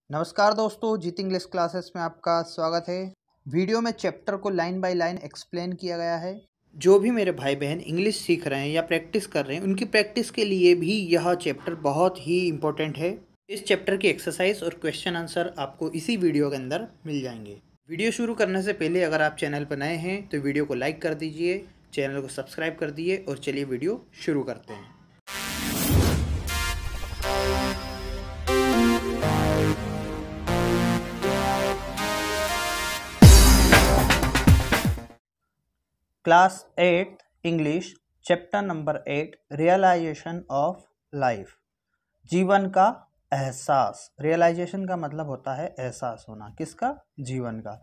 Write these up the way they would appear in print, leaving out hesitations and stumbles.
नमस्कार दोस्तों, जीत English classes में आपका स्वागत है। वीडियो में चैप्टर को लाइन बाय लाइन एक्सप्लेन किया गया है। जो भी मेरे भाई बहन इंग्लिश सीख रहे हैं या प्रैक्टिस कर रहे हैं, उनकी प्रैक्टिस के लिए भी यह चैप्टर बहुत ही इम्पोर्टेंट है। इस चैप्टर की एक्सरसाइज और क्वेश्चन आंसर आपको इसी वीडियो के अंदर मिल जाएंगे। वीडियो शुरू करने से पहले अगर आप चैनल पर नए हैं तो वीडियो को लाइक कर दीजिए, चैनल को सब्सक्राइब कर दीजिए और चलिए वीडियो शुरू करते हैं। Class 8 English chapter number 8 realisation of life. जीवन का एहसास। रियलाइजेशन का मतलब होता है एहसास होना। किसका? जीवन का।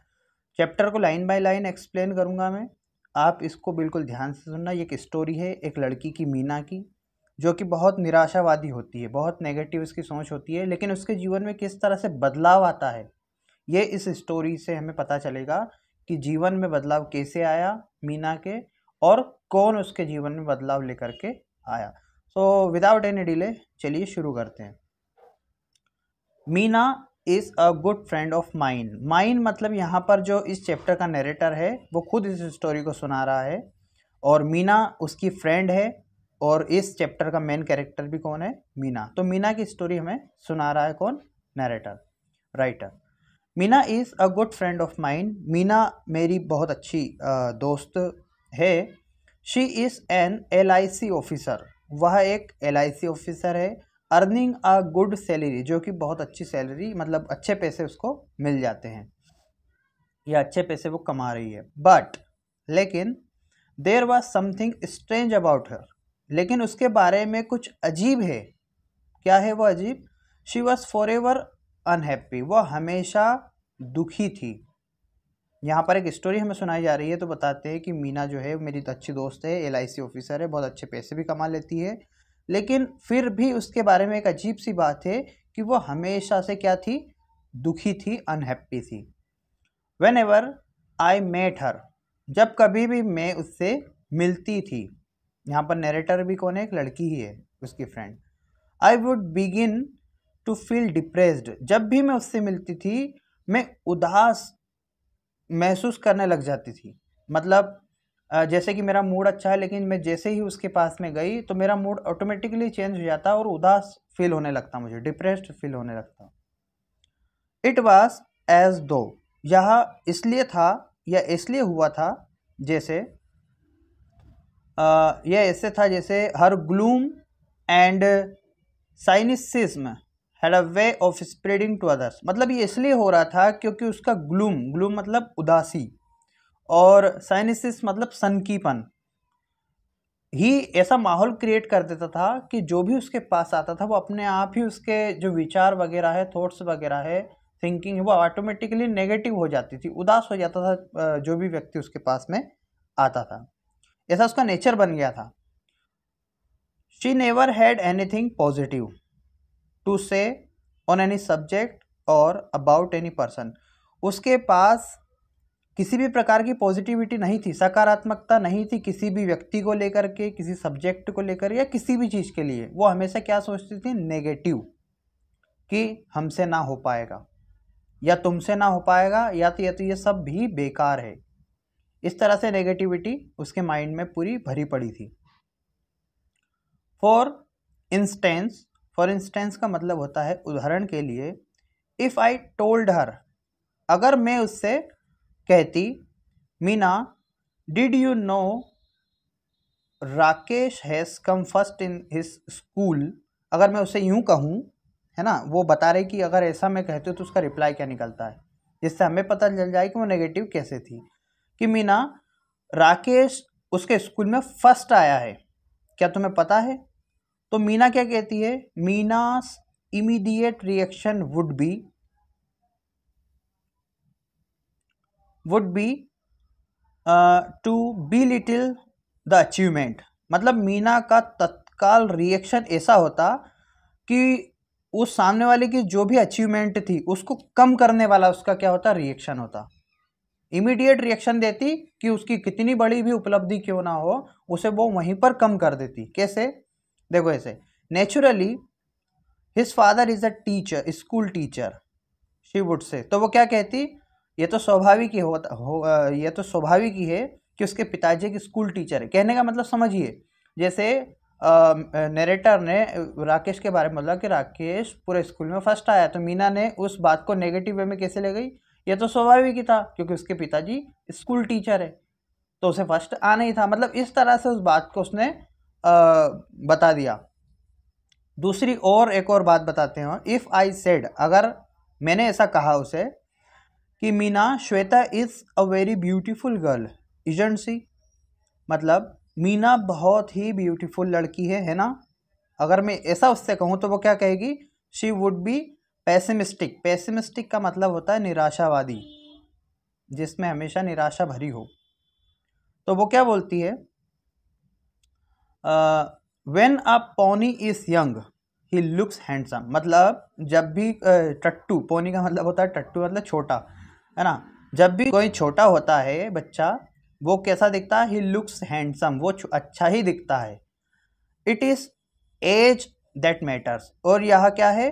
चैप्टर को लाइन बाय लाइन एक्सप्लेन करूंगा मैं, आप इसको बिल्कुल ध्यान से सुनना। ये एक स्टोरी है एक लड़की की, मीना की, जो कि बहुत निराशावादी होती है, बहुत नेगेटिव इसकी सोच होती है, लेकिन उसके जीवन में किस तरह से बदलाव आता है ये इस स्टोरी से हमें पता चलेगा कि जीवन में बदलाव कैसे आया मीना के, और कौन उसके जीवन में बदलाव लेकर के आया। सो विदाउट एनी डिले चलिए शुरू करते हैं। Meena is a good friend of mine. Mine मतलब यहाँ पर जो इस चैप्टर का नरेटर है वो खुद इस स्टोरी को सुना रहा है, और मीना उसकी फ्रेंड है, और इस चैप्टर का मेन कैरेक्टर भी कौन है? मीना। तो मीना की स्टोरी हमें सुना रहा है कौन? Narrator, writer. Meena is a good friend of mine. Meena मेरी बहुत अच्छी दोस्त है। She is an LIC officer. वह एक LIC ऑफिसर है। अर्निंग अ गुड सैलरी, जो कि बहुत अच्छी सैलरी, मतलब अच्छे पैसे उसको मिल जाते हैं या अच्छे पैसे वो कमा रही है। बट लेकिन there was something strange about her. लेकिन उसके बारे में कुछ अजीब है। क्या है वो अजीब? She was for ever unhappy. वह हमेशा दुखी थी। यहाँ पर एक स्टोरी हमें सुनाई जा रही है, तो बताते हैं कि मीना जो है मेरी तो अच्छी दोस्त है, LIC ऑफिसर है, बहुत अच्छे पैसे भी कमा लेती है, लेकिन फिर भी उसके बारे में एक अजीब सी बात है कि वो हमेशा से क्या थी? दुखी थी, अनहैप्पी थी। Whenever I met her, जब कभी भी मैं उससे मिलती थी। यहाँ पर नरेटर भी कौन है? एक लड़की ही है, उसकी friend. I would begin to feel depressed. जब भी मैं उससे मिलती थी मैं उदास महसूस करने लग जाती थी। मतलब जैसे कि मेरा मूड अच्छा है, लेकिन मैं जैसे ही उसके पास में गई तो मेरा मूड ऑटोमेटिकली चेंज हो जाता और उदास फील होने लगता, मुझे डिप्रेस्ड फील होने लगता। इट वाज एज दो, यह इसलिए था या इसलिए हुआ था जैसे यह ऐसे था जैसे हर gloom and cynicism had a way of spreading to others. मतलब ये इसलिए हो रहा था क्योंकि उसका ग्लूम मतलब उदासी, और साइनिसिस मतलब सनकीपन ही ऐसा माहौल क्रिएट कर देता था कि जो भी उसके पास आता था वो अपने आप ही उसके जो विचार वगैरह है, थॉट्स वगैरह है, थिंकिंग है, वो ऑटोमेटिकली नेगेटिव हो जाती थी, उदास हो जाता था जो भी व्यक्ति उसके पास में आता था। ऐसा उसका नेचर बन गया था। She never had anything positive to say on any subject और अबाउट एनी पर्सन। उसके पास किसी भी प्रकार की पॉजिटिविटी नहीं थी, सकारात्मकता नहीं थी किसी भी व्यक्ति को लेकर के, किसी सब्जेक्ट को लेकर या किसी भी चीज़ के लिए। वो हमेशा क्या सोचती थी? नेगेटिव, कि हमसे ना हो पाएगा या तुमसे ना हो पाएगा या तो ये सब भी बेकार है। इस तरह से नेगेटिविटी उसके माइंड में पूरी भरी पड़ी थी। फॉर इंस्टेंस का मतलब होता है उदाहरण के लिए। इफ़ आई टोल्ड हर, अगर मैं उससे कहती, Meena did you know Rakesh has come first in his school. अगर मैं उससे यूं कहूँ, है ना, वो बता रही कि अगर ऐसा मैं कहती हूँ तो उसका रिप्लाई क्या निकलता है, जिससे हमें पता चल जाए कि वो नेगेटिव कैसे थी। कि मीना, राकेश उसके स्कूल में फर्स्ट आया है, क्या तुम्हें पता है? तो मीना क्या कहती है? Meena's immediate reaction would be to belittle the achievement. मतलब मीना का तत्काल रिएक्शन ऐसा होता कि उस सामने वाले की जो भी अचीवमेंट थी उसको कम करने वाला उसका क्या होता? रिएक्शन होता। इमीडिएट रिएक्शन देती कि उसकी कितनी बड़ी भी उपलब्धि क्यों ना हो उसे वो वहीं पर कम कर देती। कैसे? देखो ऐसे, naturally his father is a teacher, school teacher, she would say, तो वो क्या कहती, ये तो स्वाभाविक ही ये तो स्वाभाविक ही है कि उसके पिताजी की स्कूल टीचर है। कहने का मतलब समझिए, जैसे नरेटर ने राकेश के बारे में बोला कि राकेश पूरे स्कूल में फर्स्ट आया, तो मीना ने उस बात को नेगेटिव वे में कैसे ले गई, ये तो स्वाभाविक ही था क्योंकि उसके पिताजी स्कूल टीचर है तो उसे फर्स्ट आना ही था। मतलब इस तरह से उस बात को उसने बता दिया। दूसरी और एक और बात बताते हैं, इफ़ आई सेड, अगर मैंने ऐसा कहा उसे कि Meena Shweta is a very beautiful girl isn't she, मतलब मीना बहुत ही ब्यूटीफुल लड़की है ना। अगर मैं ऐसा उससे कहूँ तो वो क्या कहेगी, she would be pessimistic. Pessimistic का मतलब होता है निराशावादी, जिसमें हमेशा निराशा भरी हो। तो वो क्या बोलती है, when a pony is young he looks handsome, मतलब जब भी टट्टू, पोनी का मतलब होता है टट्टू मतलब छोटा, है ना। जब भी कोई छोटा होता है बच्चा, वो कैसा दिखता है, ही लुक्स हैंडसम, वो अच्छा ही दिखता है। It is age that matters, और यह क्या है,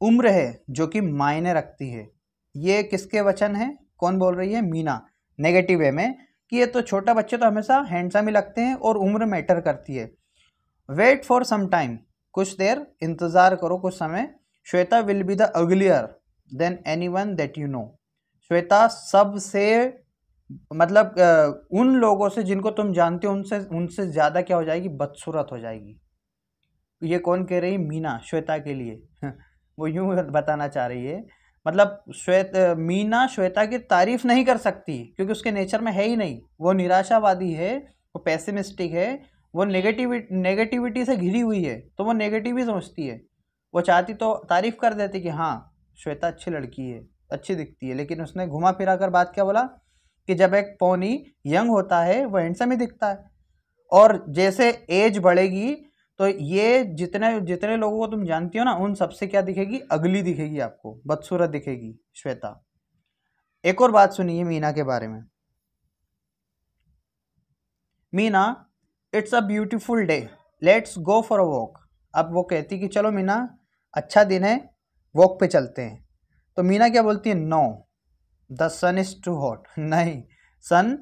उम्र है जो कि मायने रखती है। ये किसके वचन है, कौन बोल रही है, मीना, नेगेटिव वे में कि ये तो छोटा बच्चे तो हमेशा हैंडसम ही लगते हैं और उम्र मैटर करती है। वेट फॉर सम टाइम, कुछ देर इंतज़ार करो, कुछ समय। Shweta will be the uglier than anyone that you know, Shweta सबसे, मतलब उन लोगों से जिनको तुम जानते हो उनसे ज़्यादा क्या हो जाएगी, बदसूरत हो जाएगी। ये कौन कह रही है, मीना, श्वेता के लिए वो यूं बताना चाह रही है, मतलब मीना श्वेता की तारीफ नहीं कर सकती क्योंकि उसके नेचर में है ही नहीं। वो निराशावादी है, वो पेसिमिस्टिक है, वो नेगेटिविटी से घिरी हुई है, तो वो नेगेटिव ही सोचती है। वो चाहती तो तारीफ कर देती कि हाँ श्वेता अच्छी लड़की है, अच्छी दिखती है, लेकिन उसने घुमा फिरा कर बात क्या बोला कि जब एक पोनी यंग होता है वो हैंडसम ही दिखता है, और जैसे एज बढ़ेगी तो ये जितने जितने लोगों को तुम जानती हो ना, उन सबसे क्या दिखेगी, अगली दिखेगी, आपको बदसूरत दिखेगी श्वेता। एक और बात सुनिए मीना के बारे में, Meena it's a beautiful day let's go for a walk. अब वो कहती कि चलो मीना अच्छा दिन है, वॉक पे चलते हैं। तो मीना क्या बोलती है, no the sun is too hot, नहीं सन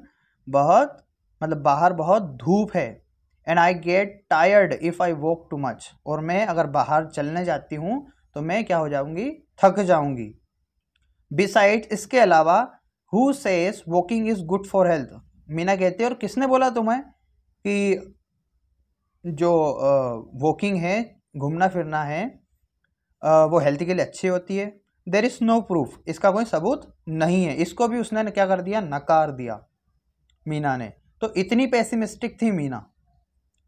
बहुत, मतलब बाहर बहुत धूप है, and I get tired if I walk too much, और मैं अगर बाहर चलने जाती हूँ तो मैं क्या हो जाऊँगी, थक जाऊँगी। बिसाइड, इसके अलावा, who says walking is good for health, Meena कहती है और किसने बोला तुम्हें कि जो वॉकिंग है, घूमना फिरना है, वो हेल्थ के लिए अच्छी होती है। देर इज़ नो प्रूफ, इसका कोई सबूत नहीं है। इसको भी उसने क्या कर दिया, नकार दिया मीना ने। तो इतनी पेसिमिस्टिक थी मीना,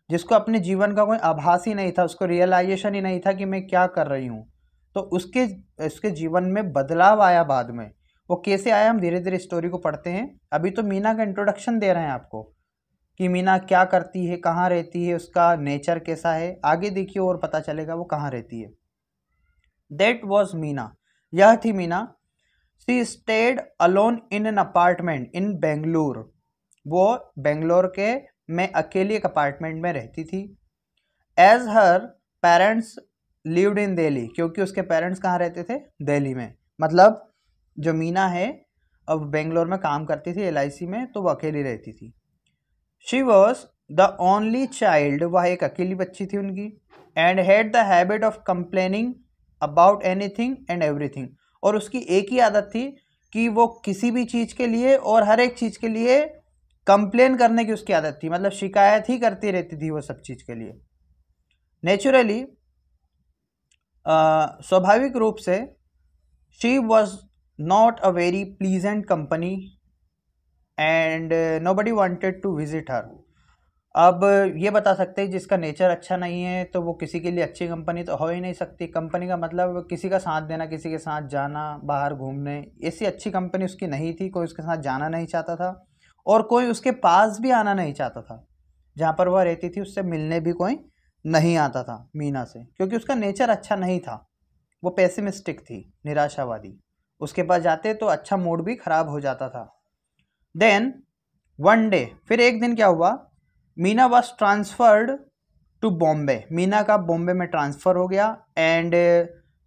जिसको अपने जीवन का कोई आभास ही नहीं था, उसको रियलाइजेशन ही नहीं था कि मैं क्या कर रही हूँ। तो उसके जीवन में बदलाव आया बाद में। वो कैसे आया, हम धीरे धीरे स्टोरी को पढ़ते हैं। अभी तो मीना का इंट्रोडक्शन दे रहे हैं आपको कि मीना क्या करती है, कहाँ रहती है, उसका नेचर कैसा है। आगे देखिए और पता चलेगा वो कहाँ रहती है। दैट वॉज मीना, यह थी Meena. She stayed alone in an apartment in Bengaluru, वो बेंगलोर के में अकेली एक अपार्टमेंट में रहती थी। As her parents lived in Delhi, क्योंकि उसके पेरेंट्स कहाँ रहते थे, दिल्ली में। मतलब जो मीना है अब बेंगलोर में काम करती थी LIC में, तो वो अकेली रहती थी। She was the only child, वह एक अकेली बच्ची थी उनकी। And had the habit of complaining about anything and everything, और उसकी एक ही आदत थी कि वो किसी भी चीज़ के लिए और हर एक चीज़ के लिए कंप्लेन करने की उसकी आदत थी, मतलब शिकायत ही करती रहती थी वो सब चीज़ के लिए। नेचुरली, स्वाभाविक रूप से, she was not a very pleasant company and nobody wanted to visit her. अब ये बता सकते हैं जिसका नेचर अच्छा नहीं है तो वो किसी के लिए अच्छी कंपनी तो हो ही नहीं सकती। कंपनी का मतलब किसी का साथ देना, किसी के साथ जाना, बाहर घूमने, ऐसी अच्छी कंपनी उसकी नहीं थी। कोई उसके साथ जाना नहीं चाहता था और कोई उसके पास भी आना नहीं चाहता था। जहाँ पर वह रहती थी उससे मिलने भी कोई नहीं आता था मीना से, क्योंकि उसका नेचर अच्छा नहीं था। वो पेसिमिस्टिक थी, निराशावादी। उसके पास जाते तो अच्छा मूड भी खराब हो जाता था। देन वन डे, फिर एक दिन क्या हुआ, Meena was transferred to Bombay. Meena का बॉम्बे में ट्रांसफ़र हो गया and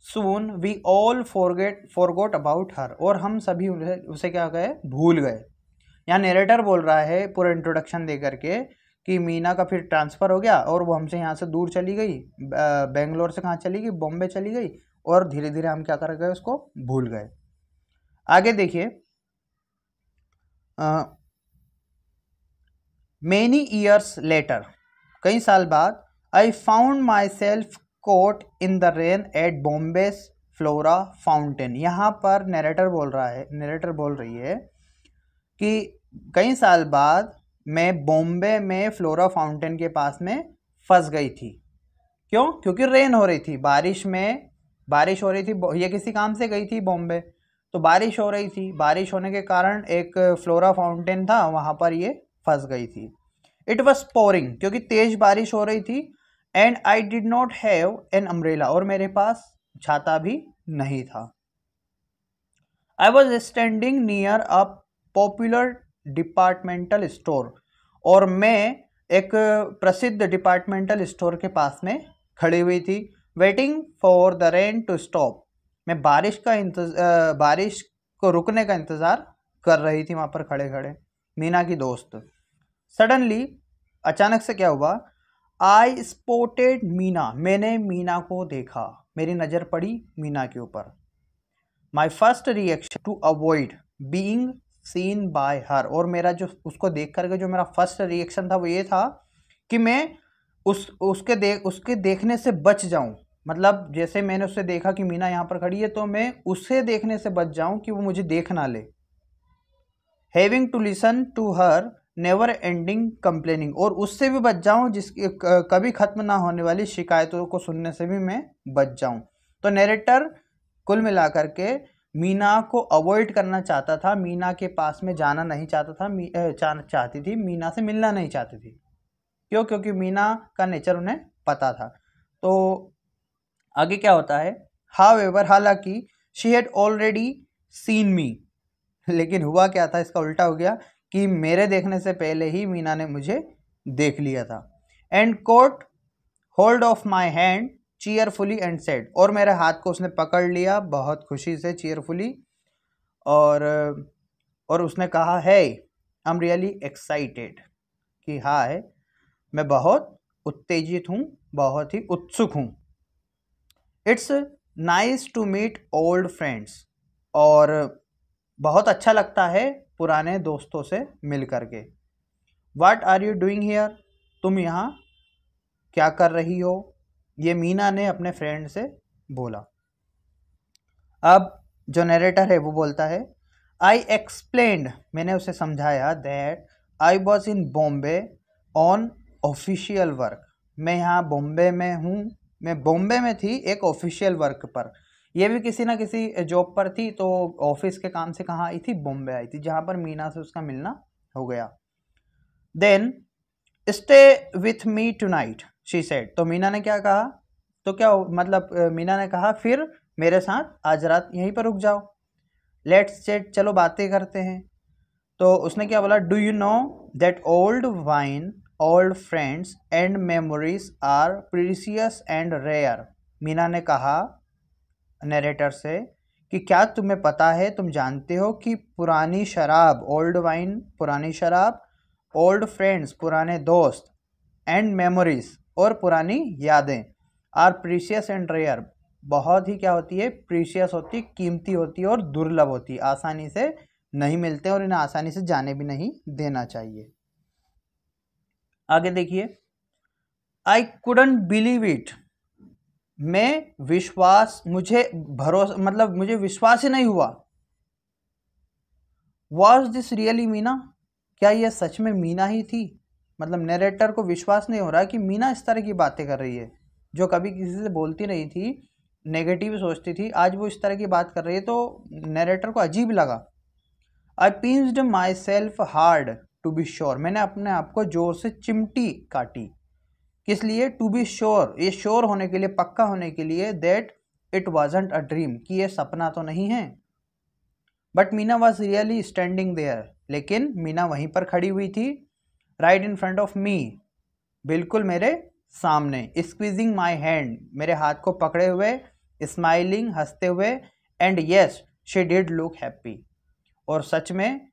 soon we all forgot about her, और हम सभी उसे क्या गए, भूल गए। यहाँ नरेटर बोल रहा है पूरा इंट्रोडक्शन दे करके कि मीना का फिर ट्रांसफ़र हो गया और वो हमसे यहाँ से दूर चली गई, बेंगलोर से कहाँ चली गई, बॉम्बे चली गई, और धीरे धीरे हम क्या कर गए, उसको भूल गए। आगे देखिए, मेनी ईयर्स लेटर, कई साल बाद, I found myself caught in the rain at Bombay Flora Fountain. यहाँ पर नरेटर बोल रही है कि कई साल बाद मैं बॉम्बे में फ्लोरा फाउंटेन के पास में फंस गई थी। क्यों? क्योंकि रेन हो रही थी, बारिश हो रही थी। ये किसी काम से गई थी बॉम्बे, तो बारिश हो रही थी, बारिश होने के कारण एक फ्लोरा फाउंटेन था, वहाँ पर ये फंस गई थी। इट वॉज पोरिंग, क्योंकि तेज बारिश हो रही थी। And I did not have an umbrella, और मेरे पास छाता भी नहीं था। I was standing near a popular departmental store, और मैं एक प्रसिद्ध डिपार्टमेंटल स्टोर के पास में खड़ी हुई थी। Waiting for the rain to stop, मैं बारिश को रुकने का इंतज़ार कर रही थी वहाँ पर खड़े खड़े, मीना की दोस्त। सडनली, अचानक से क्या हुआ, आई स्पॉटेड मीना, मैंने मीना को देखा, मेरी नज़र पड़ी मीना के ऊपर। My first reaction to avoid being seen by her, और मेरा जो उसको देख करके जो मेरा फर्स्ट रिएक्शन था वो ये था कि मैं उसके देखने से बच जाऊं। मतलब जैसे मैंने उससे देखा कि मीना यहाँ पर खड़ी है, तो मैं उसे देखने से बच जाऊं कि वो मुझे देख ना ले। Having to listen to her never ending complaining, और उससे भी बच जाऊं जिसकी कभी खत्म ना होने वाली शिकायतों को सुनने से भी मैं बच जाऊं। तो नरेटर कुल मिलाकर के मीना को अवॉइड करना चाहता था, मीना के पास में जाना नहीं चाहता था, चाहती थी, मीना से मिलना नहीं चाहती थी। क्यों? क्योंकि मीना का नेचर उन्हें पता था। तो आगे क्या होता है, हाउएवर, हालांकि शी हैड ऑलरेडी सीन मी, लेकिन हुआ क्या था, इसका उल्टा हो गया कि मेरे देखने से पहले ही मीना ने मुझे देख लिया था। And caught hold of my hand cheerfully and said, और मेरे हाथ को उसने पकड़ लिया बहुत खुशी से, चीयरफुली, और उसने कहा, है आई एम रियली एक्साइटेड, कि हाय, मैं बहुत उत्तेजित हूँ, बहुत ही उत्सुक हूँ। It's nice to meet old friends, और बहुत अच्छा लगता है पुराने दोस्तों से मिल करके। What are you doing here, तुम यहाँ क्या कर रही हो, ये मीना ने अपने फ्रेंड से बोला। अब जो नरेटर है वो बोलता है, आई एक्सप्लेन्ड, मैंने उसे समझाया, that I was in Bombay on official work, मैं यहाँ बॉम्बे में हूँ, मैं बॉम्बे में थी एक ऑफिशियल वर्क पर। ये भी किसी ना किसी जॉब पर थी, तो ऑफिस के काम से कहाँ आई थी, बॉम्बे आई थी, जहाँ पर मीना से उसका मिलना हो गया। Then stay with me tonight, she said, तो मीना ने क्या कहा, तो क्या मतलब मीना ने कहा फिर मेरे साथ आज रात यहीं पर रुक जाओ, लेट्स चैट, चलो बातें करते हैं। तो उसने क्या बोला, do you know that old wine, old friends and memories are precious and rare. Meena ने कहा नरेटर से कि क्या तुम्हें पता है, तुम जानते हो कि पुरानी शराब, ओल्ड वाइन पुरानी शराब, ओल्ड फ्रेंड्स पुराने दोस्त, एंड मेमोरीज और पुरानी यादें, आर प्रीशियस एंड रेयर, बहुत ही क्या होती है, प्रीशियस होती है, कीमती होती है और दुर्लभ होती है, आसानी से नहीं मिलते और इन्हें आसानी से जाने भी नहीं देना चाहिए। आगे देखिए, आई कुडंट बिलीव इट, मुझे विश्वास ही नहीं हुआ। वॉज दिस रियली मीना, क्या यह सच में मीना ही थी। मतलब नरेटर को विश्वास नहीं हो रहा कि मीना इस तरह की बातें कर रही है, जो कभी किसी से बोलती नहीं थी, नेगेटिव सोचती थी, आज वो इस तरह की बात कर रही है, तो नरेटर को अजीब लगा। I pinched myself hard to be sure, मैंने अपने आप को जोर से चिमटी काटी, किस लिए, टू बी श्योर, ये श्योर होने के लिए, पक्का होने के लिए, that it wasn't a dream, कि ये सपना तो नहीं है। But Meena was really standing there, लेकिन मीना वहीं पर खड़ी हुई थी, right in front of me, बिल्कुल मेरे सामने, स्क्वीजिंग माई हैंड, मेरे हाथ को पकड़े हुए, स्माइलिंग, हंसते हुए, and yes she did look happy, और सच में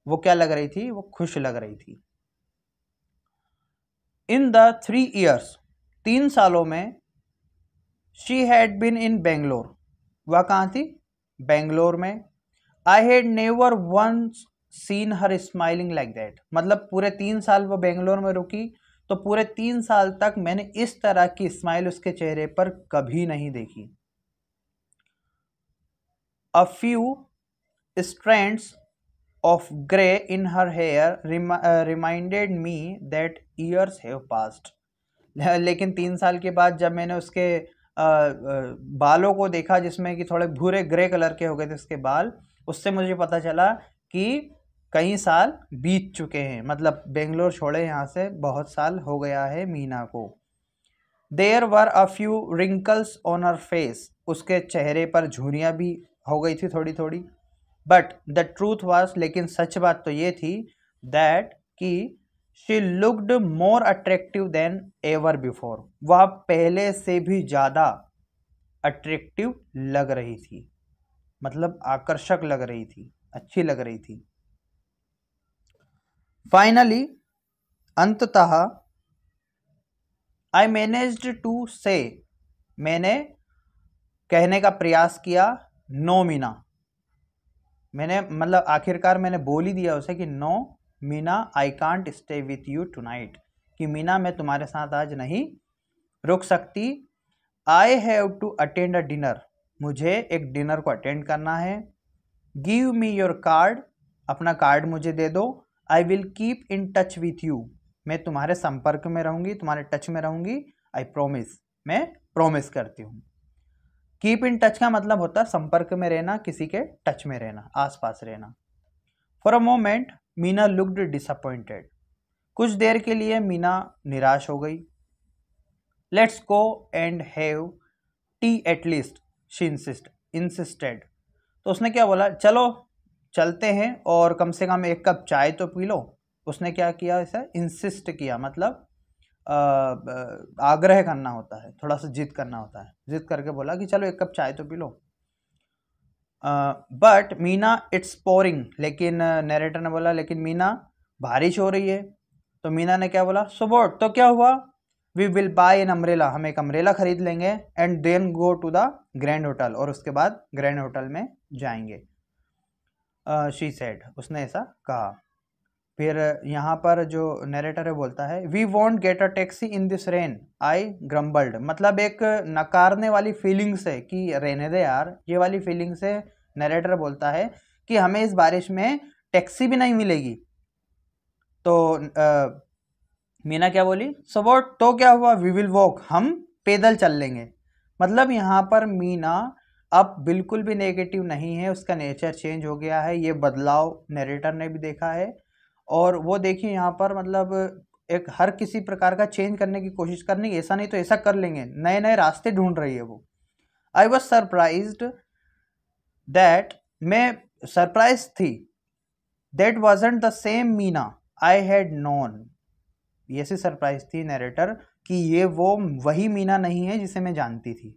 वो क्या लग रही थी, वो खुश लग रही थी। इन द 3 years, 3 सालों में, she had been in Bangalore, वह कहाँ थी, बेंगलोर में। I had never once seen her smiling like that, मतलब पूरे 3 साल वो बेंगलोर में रुकी, तो पूरे 3 साल तक मैंने इस तरह की स्माइल उसके चेहरे पर कभी नहीं देखी। A few strands of grey in her hair reminded me that years have passed. लेकिन 3 साल के बाद जब मैंने उसके बालों को देखा जिसमें कि थोड़े भूरे ग्रे कलर के हो गए थे उसके बाल, उससे मुझे पता चला कि कई साल बीत चुके हैं, मतलब बेंगलोर छोड़े यहाँ से बहुत साल हो गया है मीना को। There were a few wrinkles on her face, उसके चेहरे पर झुर्रियाँ भी हो गई थी थोड़ी थोड़ी। बट द ट्रूथ वाज, लेकिन सच बात तो ये थी, दैट कि she looked more attractive then ever before, वह पहले से भी ज़्यादा अट्रैक्टिव लग रही थी, मतलब आकर्षक लग रही थी, अच्छी लग रही थी। फाइनली, अंततः, आई मैनेज्ड टू से, मैंने कहने का प्रयास किया, नो मीना, मैंने मतलब आखिरकार मैंने बोल ही दिया उसे कि no Meena, I can't stay with you tonight, कि मीना मैं तुम्हारे साथ आज नहीं रुक सकती। I have to attend a dinner, मुझे एक डिनर को अटेंड करना है। गिव मी योर कार्ड, अपना कार्ड मुझे दे दो। I will keep in touch with you, मैं तुम्हारे संपर्क में रहूँगी, तुम्हारे टच में रहूँगी। आई प्रोमिस, मैं प्रोमिस करती हूँ। कीप इन टच का मतलब होता है संपर्क में रहना, किसी के टच में रहना, आसपास रहना। For a moment Meena looked disappointed, कुछ देर के लिए मीना निराश हो गई। Let's go and have T at least, she insisted, तो उसने क्या बोला, चलो चलते हैं और कम से कम एक कप चाय तो पी लो। उसने क्या किया, इसे इंसिस्ट किया, मतलब आग्रह करना होता है, थोड़ा सा जिद करना होता है, जिद करके बोला कि चलो एक कप चाय तो P low. But Meena it's pouring, लेकिन नरेटर ने बोला लेकिन मीना बारिश हो रही है। तो मीना ने क्या बोला, सो व्हाट, तो क्या हुआ, we will buy an umbrella, हम एक अम्ब्रेला खरीद लेंगे, and then go to the grand hotel, और उसके बाद ग्रैंड होटल में जाएंगे। शी सेड, उसने ऐसा कहा। फिर यहाँ पर जो नरेटर है बोलता है, we won't get a taxi in this rain, I grumbled, मतलब एक नकारने वाली फीलिंग से कि रहने दे यार, ये वाली फीलिंग से नरेटर बोलता है कि हमें इस बारिश में टैक्सी भी नहीं मिलेगी। तो मीना क्या बोली, सो व्हाट, तो क्या हुआ, वी विल वॉक, हम पैदल चल लेंगे। मतलब यहाँ पर मीना अब बिल्कुल भी नेगेटिव नहीं है, उसका नेचर चेंज हो गया है, ये बदलाव नरेटर ने भी देखा है। और वो देखिए यहाँ पर मतलब एक हर किसी प्रकार का चेंज करने की कोशिश करनी, ऐसा नहीं तो ऐसा कर लेंगे, नए नए रास्ते ढूंढ रही है वो। आई वॉज सरप्राइज्ड दैट, मैं सरप्राइज थी, that wasn't the same Meena I had known, ये सी सरप्राइज थी नरेटर कि ये वो वही मीना नहीं है जिसे मैं जानती थी।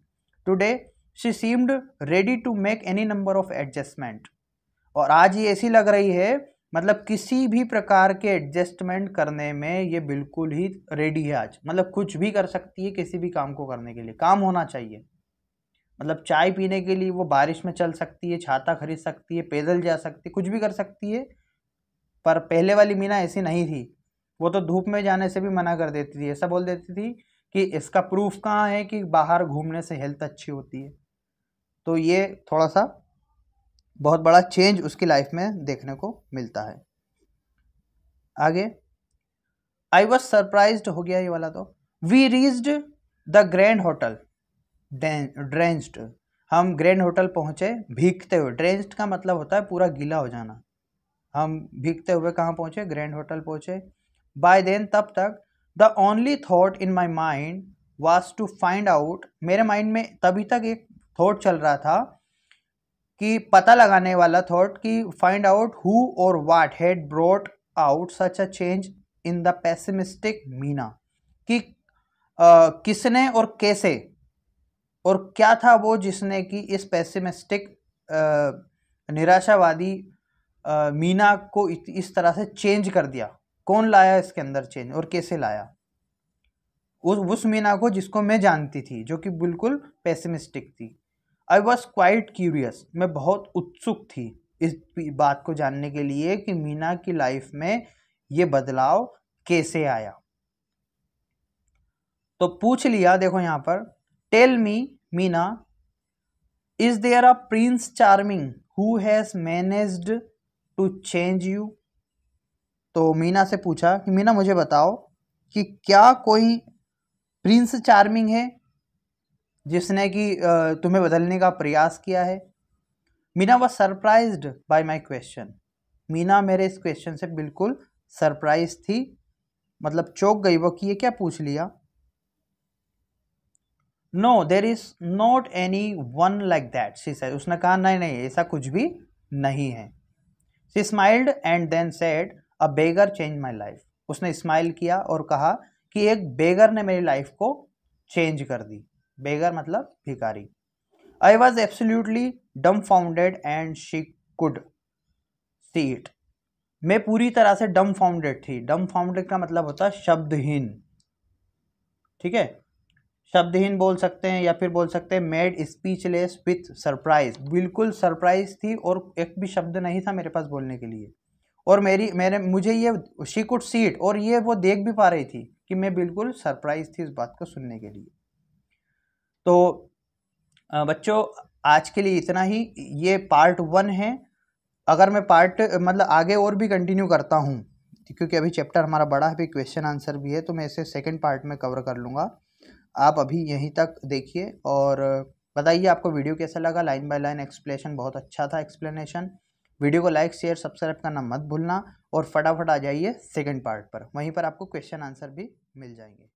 Today she seemed ready to make any number of adjustment, और आज ये ऐसी लग रही है, मतलब किसी भी प्रकार के एडजस्टमेंट करने में ये बिल्कुल ही रेडी है आज, मतलब कुछ भी कर सकती है किसी भी काम को करने के लिए, काम होना चाहिए। मतलब चाय पीने के लिए वो बारिश में चल सकती है, छाता खरीद सकती है, पैदल जा सकती है, कुछ भी कर सकती है। पर पहले वाली मीना ऐसी नहीं थी, वो तो धूप में जाने से भी मना कर देती थी, ऐसा बोल देती थी कि इसका प्रूफ कहाँ है कि बाहर घूमने से हेल्थ अच्छी होती है। तो ये थोड़ा सा बहुत बड़ा चेंज उसकी लाइफ में देखने को मिलता है। आगे, आई वॉज सरप्राइज्ड हो गया ये वाला। तो we reached the grand hotel drenched, हम ग्रैंड होटल पहुँचे भीगते हुए, ड्रेंच्ड का मतलब होता है पूरा गीला हो जाना। हम भीगते हुए कहाँ पहुँचे, ग्रैंड होटल पहुँचे। बाय देन, तब तक, the only thought in my mind was to find out, मेरे माइंड में तभी तक एक थॉट चल रहा था कि पता लगाने वाला थॉट कि फाइंड आउट हु और what had brought out such a change in the pessimistic Meena, कि किसने और कैसे और क्या था वो जिसने कि इस पेसिमिस्टिक निराशावादी मीना को इस तरह से चेंज कर दिया? कौन लाया इसके अंदर चेंज और कैसे लाया? उस मीना को जिसको मैं जानती थी, जो कि बिल्कुल पेसिमिस्टिक थी। आई वॉज क्वाइट क्यूरियस, मैं बहुत उत्सुक थी इस बात को जानने के लिए कि मीना की लाइफ में ये बदलाव कैसे आया। तो पूछ लिया, देखो यहां पर, tell me Meena, is there a prince charming who has managed to change you? तो मीना से पूछा कि मीना मुझे बताओ कि क्या कोई प्रिंस चार्मिंग है जिसने कि तुम्हें बदलने का प्रयास किया है? Meena was surprised bye my question. Meena मेरे इस क्वेश्चन से बिल्कुल सरप्राइज थी, मतलब चौंक गई वो कि ये क्या पूछ लिया। No there is not anyone like that she said, उसने कहा नहीं नहीं ऐसा कुछ भी नहीं है। She smiled and then said a beggar change my life, उसने स्माइल किया और कहा कि एक बेगर ने मेरी लाइफ को चेंज कर दी। बेगर मतलब भिखारी। I was absolutely dumbfounded and she could see it, मैं पूरी तरह से डम्फाउंडेड थी। डम्फाउंडेड का मतलब होता है शब्दहीन, ठीक है, शब्दहीन बोल सकते हैं या फिर बोल सकते हैं मेड स्पीचलेस विथ सरप्राइज, बिल्कुल सरप्राइज थी और एक भी शब्द नहीं था मेरे पास बोलने के लिए। और मुझे ये शी कुड सी इट, और ये वो देख भी पा रही थी कि मैं बिल्कुल सरप्राइज थी इस बात को सुनने के लिए। तो बच्चों आज के लिए इतना ही, ये पार्ट 1 है। अगर मैं पार्ट मतलब आगे और भी कंटिन्यू करता हूँ, क्योंकि अभी चैप्टर हमारा बड़ा है, क्वेश्चन आंसर भी है, तो मैं इसे सेकंड पार्ट में कवर कर लूँगा। आप अभी यहीं तक देखिए और बताइए आपको वीडियो कैसा लगा। लाइन बाय लाइन एक्सप्लेनेशन बहुत अच्छा था एक्सप्लेनेशन। वीडियो को लाइक शेयर सब्सक्राइब करना मत भूलना और फटाफट आ जाइए सेकंड पार्ट पर, वहीं पर आपको क्वेश्चन आंसर भी मिल जाएंगे।